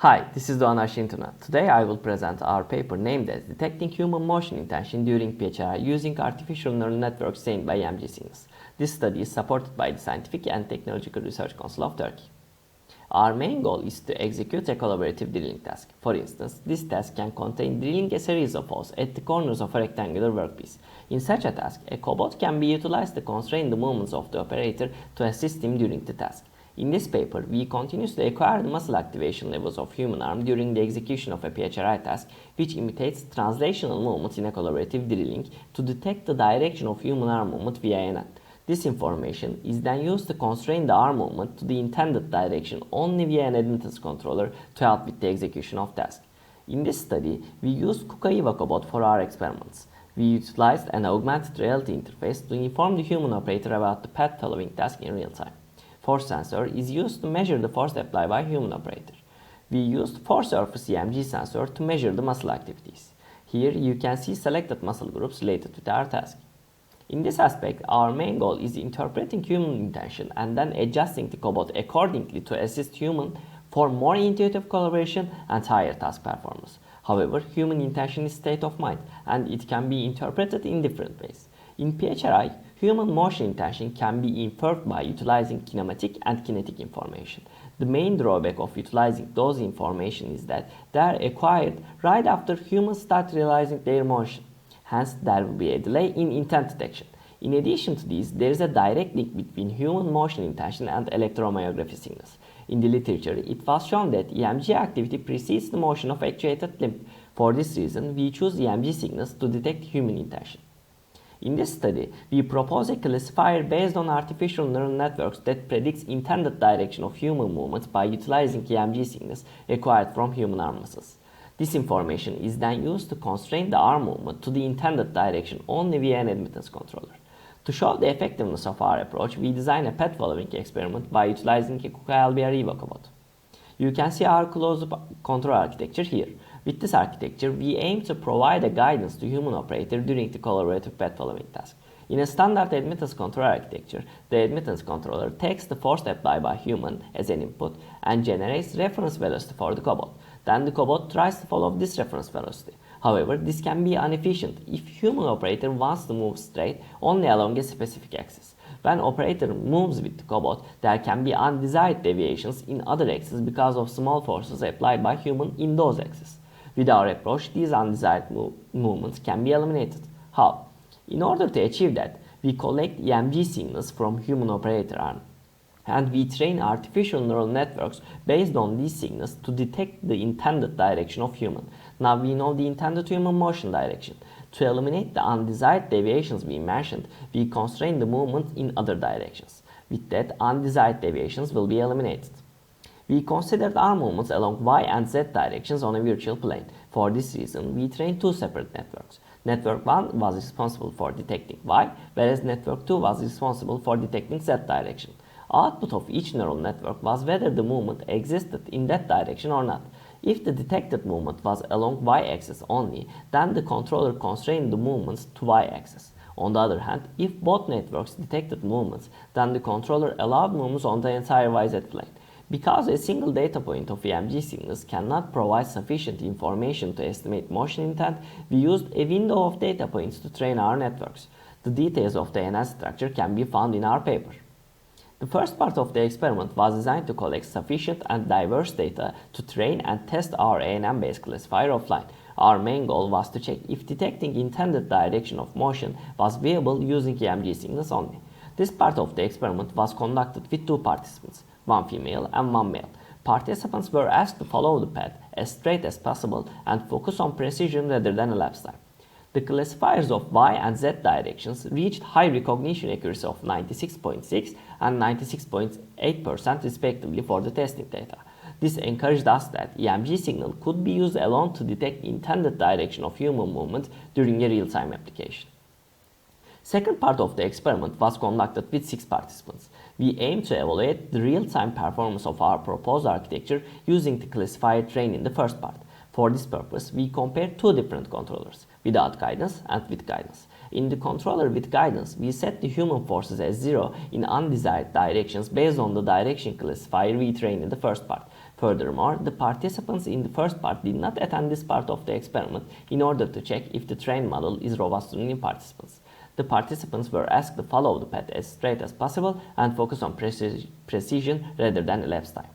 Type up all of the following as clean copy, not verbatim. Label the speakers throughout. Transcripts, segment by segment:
Speaker 1: Hi, this is Doğan Aşintuna. Today I will present our paper named as Detecting Human Motion Intention During pHRI Using Artificial Neural Networks Trained by EMG Signals. This study is supported by the Scientific and Technological Research Council of Turkey. Our main goal is to execute a collaborative drilling task. For instance, this task can contain drilling a series of holes at the corners of a rectangular workpiece. In such a task, a cobot can be utilized to constrain the movements of the operator to assist him during the task. In this paper, we continuously acquire the muscle activation levels of human arm during the execution of a pHRI task, which imitates translational movements in a collaborative drilling to detect the direction of human arm movement via a net. This information is then used to constrain the arm movement to the intended direction only via an admittance controller to help with the execution of task. In this study, we used KUKA LBR cobot for our experiments. We utilized an augmented reality interface to inform the human operator about the path following task in real time. Force sensor is used to measure the force applied by human operator. We used force surface EMG sensor to measure the muscle activities. Here you can see selected muscle groups related to our task. In this aspect, our main goal is interpreting human intention and then adjusting the cobot accordingly to assist human for more intuitive collaboration and higher task performance. However, human intention is state of mind and it can be interpreted in different ways. In pHRI, human motion intention can be inferred by utilizing kinematic and kinetic information. The main drawback of utilizing those information is that they are acquired right after humans start realizing their motion. Hence, there will be a delay in intent detection. In addition to these, there is a direct link between human motion intention and electromyography signals. In the literature, it was shown that EMG activity precedes the motion of actuated limb. For this reason, we choose EMG signals to detect human intention. In this study, we propose a classifier based on artificial neural networks that predicts intended direction of human movements by utilizing EMG signals acquired from human arm muscles. This information is then used to constrain the arm movement to the intended direction only via an admittance controller. To show the effectiveness of our approach, we design a path following experiment by utilizing a KUKA LBR EIWA cobot. You can see our closed-loop control architecture here. With this architecture, we aim to provide a guidance to human operator during the collaborative path following task. In a standard admittance control architecture, the admittance controller takes the force applied by human as an input and generates reference velocity for the cobot. Then the cobot tries to follow this reference velocity. However, this can be inefficient if human operator wants to move straight only along a specific axis. When operator moves with the cobot, there can be undesired deviations in other axes because of small forces applied by human in those axes. With our approach, these undesired movements can be eliminated. How? In order to achieve that, we collect EMG signals from human operator arm, and we train artificial neural networks based on these signals to detect the intended direction of human. Now we know the intended human motion direction. To eliminate the undesired deviations we mentioned, we constrain the movement in other directions. With that, undesired deviations will be eliminated. We considered arm movements along y and z directions on a virtual plane. For this reason, we trained two separate networks. Network 1 was responsible for detecting y, whereas network 2 was responsible for detecting z direction. Output of each neural network was whether the movement existed in that direction or not. If the detected movement was along y-axis only, then the controller constrained the movements to y-axis. On the other hand, if both networks detected movements, then the controller allowed movements on the entire YZ plane. Because a single data point of EMG signals cannot provide sufficient information to estimate motion intent, we used a window of data points to train our networks. The details of the NS structure can be found in our paper. The first part of the experiment was designed to collect sufficient and diverse data to train and test our ANN-based classifier offline. Our main goal was to check if detecting intended direction of motion was viable using EMG signals only. This part of the experiment was conducted with two participants, one female and one male. Participants were asked to follow the path as straight as possible and focus on precision rather than elapsed time. The classifiers of y and z directions reached high recognition accuracy of 96.6 and 96.8% respectively for the testing data. This encouraged us that EMG signal could be used alone to detect intended direction of human movement during a real-time application. Second part of the experiment was conducted with 6 participants. We aimed to evaluate the real-time performance of our proposed architecture using the classifier trained in the first part. For this purpose, we compared two different controllers, without guidance and with guidance. In the controller with guidance, we set the human forces as 0 in undesired directions based on the direction classifier we trained in the first part. Furthermore, the participants in the first part did not attend this part of the experiment in order to check if the trained model is robust to new participants. The participants were asked to follow the path as straight as possible and focus on precision rather than elapsed time.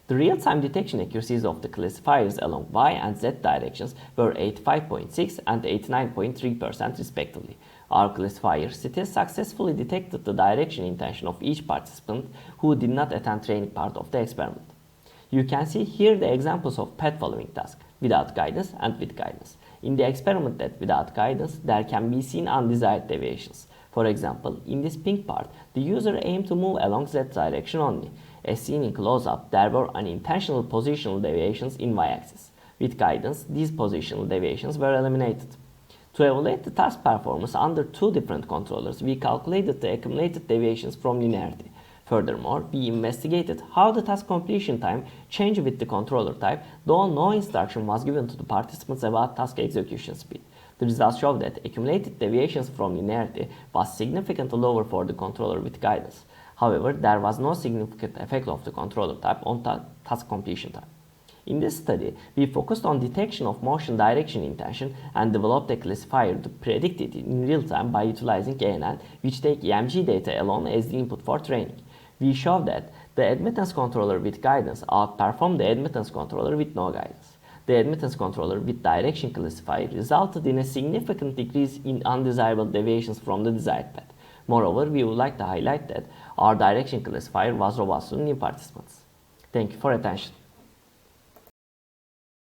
Speaker 1: The real-time detection accuracies of the classifiers along y and z directions were 85.6 and 89.3% respectively. Our classifier still successfully detected the direction intention of each participant who did not attend training part of the experiment. You can see here the examples of path following task without guidance and with guidance. In the experiment that without guidance, there can be seen undesired deviations. For example, in this pink part, the user aimed to move along z direction only. As seen in close-up, there were unintentional positional deviations in y-axis. With guidance, these positional deviations were eliminated. To evaluate the task performance under two different controllers, we calculated the accumulated deviations from linearity. Furthermore, we investigated how the task completion time changed with the controller type, though no instruction was given to the participants about task execution speed. The results show that accumulated deviations from linearity was significantly lower for the controller with guidance. However, there was no significant effect of the controller type on task completion time. In this study, we focused on detection of motion direction intention and developed a classifier to predict it in real time by utilizing ANN, which take EMG data alone as the input for training. We showed that the admittance controller with guidance outperformed the admittance controller with no guidance. The admittance controller with direction classifier resulted in a significant decrease in undesirable deviations from the desired path. Moreover, we would like to highlight that our direction classifier was robust to new participants. Thank you for attention.